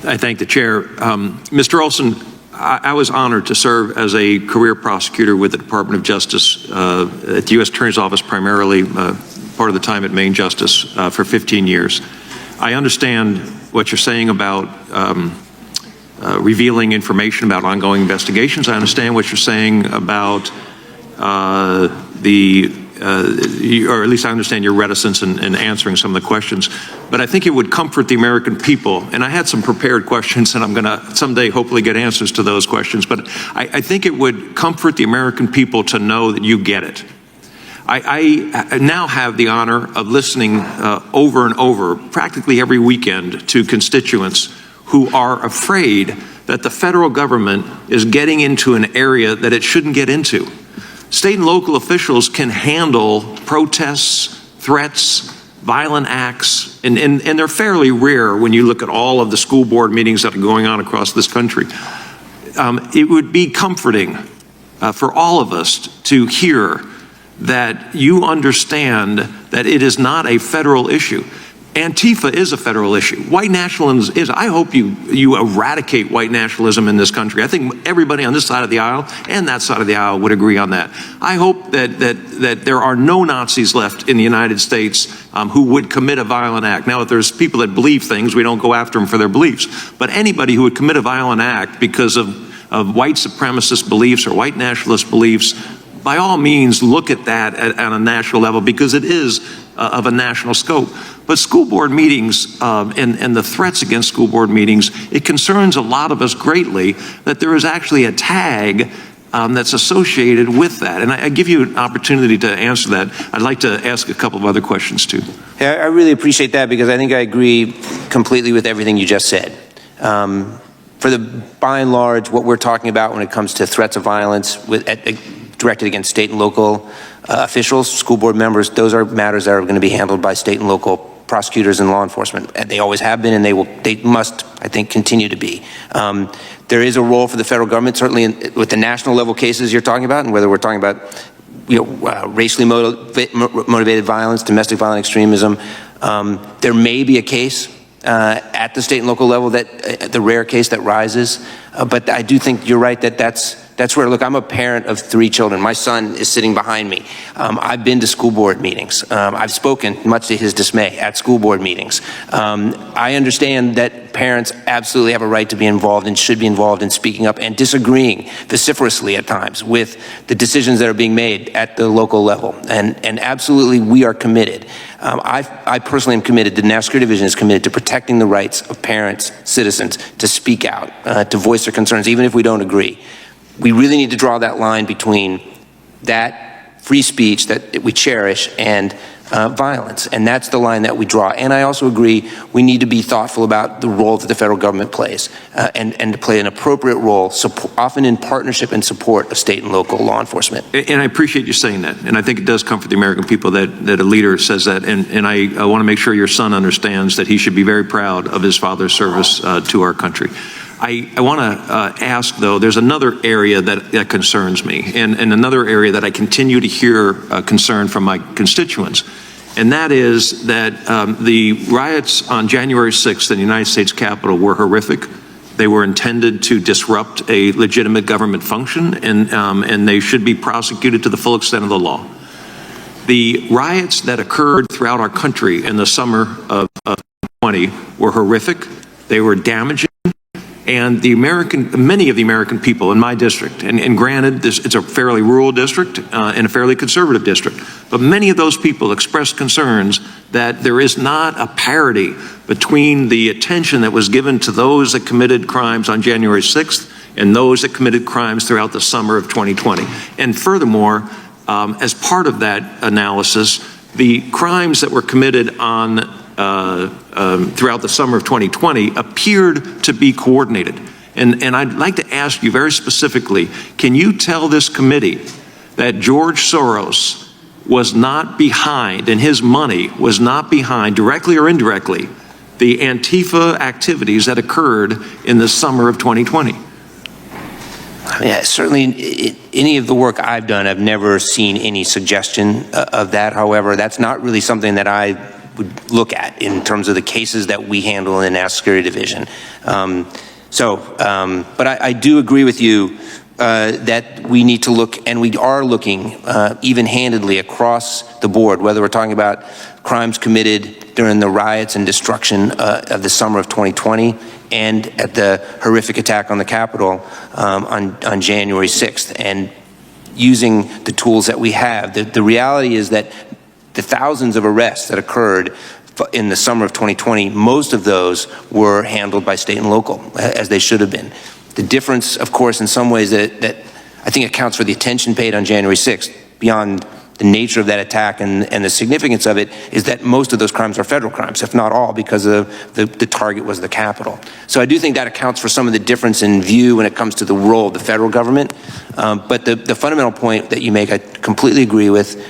I thank the chair. Mr. Olson, I was honored to serve as a career prosecutor with the Department of Justice at the U.S. Attorney's Office, primarily part of the time at Maine Justice for 15 years. I understand what you're saying about revealing information about ongoing investigations. I understand what you're saying about or at least I understand your reticence in answering some of the questions, but I think it would comfort the American people, and I had some prepared questions, and I'm going to someday hopefully get answers to those questions, but I think it would comfort the American people to know that you get it. I now have the honor of listening over and over, practically every weekend, to constituents who are afraid that the federal government is getting into an area that it shouldn't get into. State and local officials can handle protests, threats, violent acts, and they're fairly rare when you look at all of the school board meetings that are going on across this country. It would be comforting for all of us to hear that you understand that it is not a federal issue. Antifa is a federal issue. White nationalism is. I hope you eradicate white nationalism in this country. I think everybody on this side of the aisle and that side of the aisle would agree on that. I hope that there are no Nazis left in the United States who would commit a violent act. Now, if there's people that believe things, we don't go after them for their beliefs. But anybody who would commit a violent act because of white supremacist beliefs or white nationalist beliefs, by all means, look at that at a national level, because it is of a national scope. But school board meetings and the threats against school board meetings, it concerns a lot of us greatly that there is actually a tag that's associated with that. And I give you an opportunity to answer that. I'd like to ask a couple of other questions too. Yeah, I really appreciate that, because I think I agree completely with everything you just said. By and large, what we're talking about when it comes to threats of violence directed against state and local officials, school board members, those are matters that are going to be handled by state and local prosecutors and law enforcement. And they always have been, and they must, I think, continue to be. There is a role for the federal government, certainly with the national level cases you're talking about, and whether we're talking about racially motivated violence, domestic violent extremism. There may be a case at the state and local level, that the rare case that rises, but I do think you're right that that's where, look, I'm a parent of 3 children. My son is sitting behind me. I've been to school board meetings. I've spoken, much to his dismay, at school board meetings. I understand that parents absolutely have a right to be involved and should be involved in speaking up and disagreeing vociferously at times with the decisions that are being made at the local level. And absolutely, we are committed. I personally am committed, the National Security Division is committed to protecting the rights of parents, citizens, to speak out, to voice their concerns, even if we don't agree. We really need to draw that line between that free speech that we cherish and violence, and that's the line that we draw. And I also agree we need to be thoughtful about the role that the federal government plays, and to play an appropriate role, often in partnership and support of state and local law enforcement. And I appreciate you saying that, and I think it does comfort the American people that a leader says that, and I want to make sure your son understands that he should be very proud of his father's service to our country. I want to ask, though, there's another area that concerns me, and another area that I continue to hear concern from my constituents, and that is that the riots on January 6th in the United States Capitol were horrific. They were intended to disrupt a legitimate government function, and they should be prosecuted to the full extent of the law. The riots that occurred throughout our country in the summer of 2020 were horrific. They were damaging. And many of the American people in my district, and granted, it's a fairly rural district and a fairly conservative district, but many of those people expressed concerns that there is not a parity between the attention that was given to those that committed crimes on January 6th and those that committed crimes throughout the summer of 2020. And furthermore, as part of that analysis, the crimes that were committed on throughout the summer of 2020 appeared to be coordinated. And I'd like to ask you very specifically, can you tell this committee that George Soros was not behind, and his money was not behind, directly or indirectly, the Antifa activities that occurred in the summer of 2020? Yeah, certainly any of the work I've done, I've never seen any suggestion of that. However, that's not really something that I would look at in terms of the cases that we handle in the National Security Division. But I do agree with you that we need to look, and we are looking even-handedly across the board, whether we're talking about crimes committed during the riots and destruction of the summer of 2020 and at the horrific attack on the Capitol on January 6th, and using the tools that we have. The reality is that the thousands of arrests that occurred in the summer of 2020, most of those were handled by state and local, as they should have been. The difference, of course, in some ways that I think accounts for the attention paid on January 6th, beyond the nature of that attack and the significance of it, is that most of those crimes are federal crimes, if not all, because of the target was the Capitol. So I do think that accounts for some of the difference in view when it comes to the role of the federal government. But the fundamental point that you make, I completely agree with.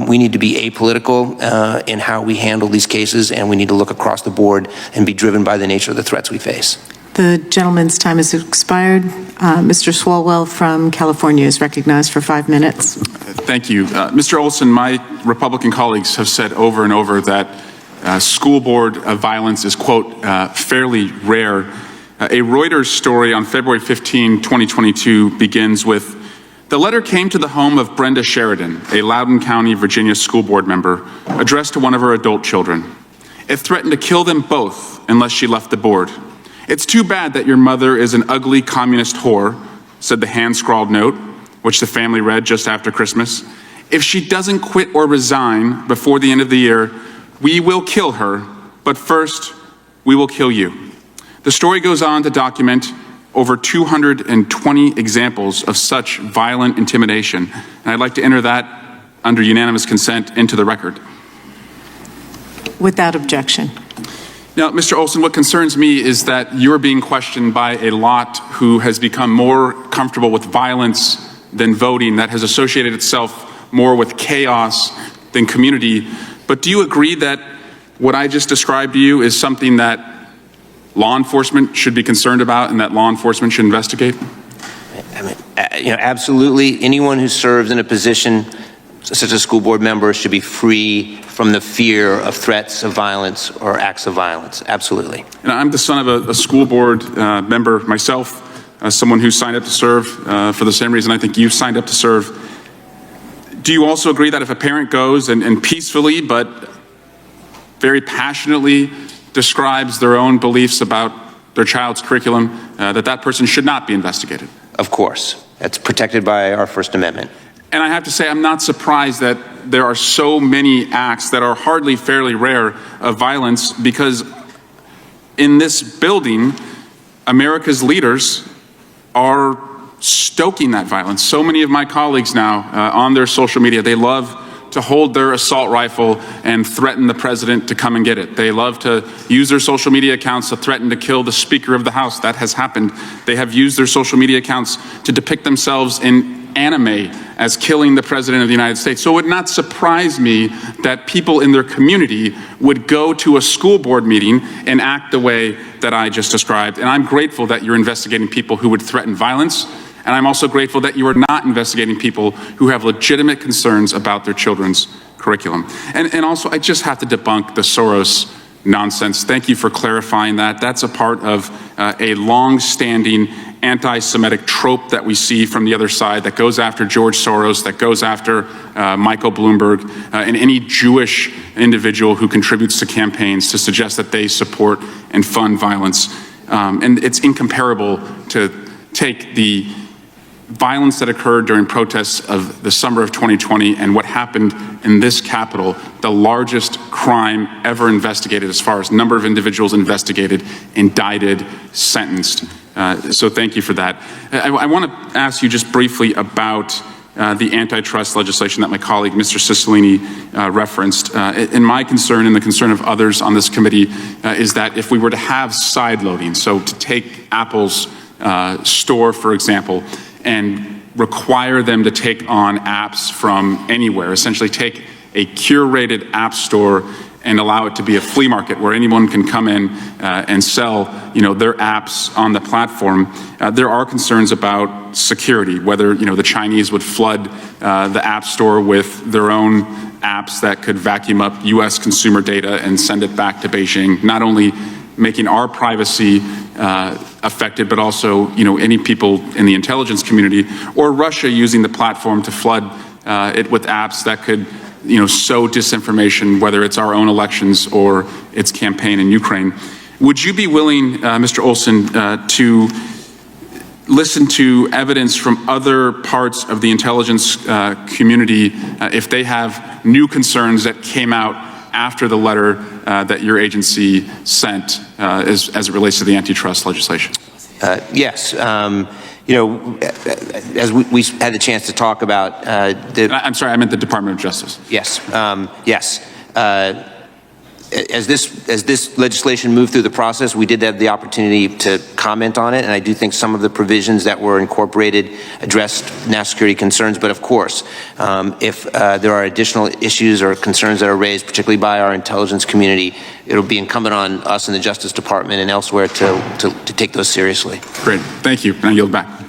We need to be apolitical in how we handle these cases, and we need to look across the board and be driven by the nature of the threats we face. The gentleman's time has expired. Mr. Swalwell from California is recognized for 5 minutes. Thank you. Mr. Olson, my Republican colleagues have said over and over that school board violence is, quote, fairly rare. A Reuters story on February 15, 2022 begins with, "The letter came to the home of Brenda Sheridan, a Loudoun County, Virginia school board member, addressed to one of her adult children. It threatened to kill them both unless she left the board. It's too bad that your mother is an ugly communist whore," said the hand-scrawled note, which the family read just after Christmas. "If she doesn't quit or resign before the end of the year, we will kill her, but first, we will kill you." The story goes on to document over 220 examples of such violent intimidation, and I'd like to enter that under unanimous consent into the record. Without objection. Now, Mr. Olson, what concerns me is that you're being questioned by a lot who has become more comfortable with violence than voting, that has associated itself more with chaos than community. But do you agree that what I just described to you is something that law enforcement should be concerned about and that law enforcement should investigate? I mean, absolutely. Anyone who serves in a position such as a school board member should be free from the fear of threats of violence or acts of violence. Absolutely. And I'm the son of a school board member myself, someone who signed up to serve for the same reason I think you signed up to serve. Do you also agree that if a parent goes and peacefully but very passionately describes their own beliefs about their child's curriculum, that person should not be investigated? Of course. That's protected by our First Amendment. And I have to say, I'm not surprised that there are so many acts that are hardly fairly rare of violence, because in this building, America's leaders are stoking that violence. So many of my colleagues now on their social media, they love to hold their assault rifle and threaten the president to come and get it. They love to use their social media accounts to threaten to kill the Speaker of the House. That has happened. They have used their social media accounts to depict themselves in anime as killing the President of the United States. So it would not surprise me that people in their community would go to a school board meeting and act the way that I just described. And I'm grateful that you're investigating people who would threaten violence. And I'm also grateful that you are not investigating people who have legitimate concerns about their children's curriculum. And also, I just have to debunk the Soros nonsense. Thank you for clarifying that. That's a part of a long-standing anti-Semitic trope that we see from the other side that goes after George Soros, that goes after Michael Bloomberg, and any Jewish individual who contributes to campaigns to suggest that they support and fund violence. And it's incomparable to take the violence that occurred during protests of the summer of 2020 and what happened in this Capitol, the largest crime ever investigated as far as number of individuals investigated, indicted, sentenced. So thank you for that. I want to ask you just briefly about the antitrust legislation that my colleague, Mr. Cicilline, referenced. And my concern and the concern of others on this committee is that if we were to have side loading, so to take Apple's store, for example, and require them to take on apps from anywhere, essentially take a curated app store and allow it to be a flea market where anyone can come in and sell, their apps on the platform. There are concerns about security, whether, the Chinese would flood the App Store with their own apps that could vacuum up U.S. consumer data and send it back to Beijing, not only making our privacy affected, but also, any people in the intelligence community, or Russia using the platform to flood it with apps that could, sow disinformation, whether it's our own elections or its campaign in Ukraine. Would you be willing, Mr. Olson, to listen to evidence from other parts of the intelligence community if they have new concerns that came out after the letter that your agency sent as it relates to the antitrust legislation? Yes. As we had the chance to talk about I'm sorry, I meant the Department of Justice. Yes. Yes. As this legislation moved through the process, we did have the opportunity to comment on it, and I do think some of the provisions that were incorporated addressed national security concerns. But of course, if there are additional issues or concerns that are raised, particularly by our intelligence community, it'll be incumbent on us in the Justice Department and elsewhere to take those seriously. Great. Thank you. And I yield back.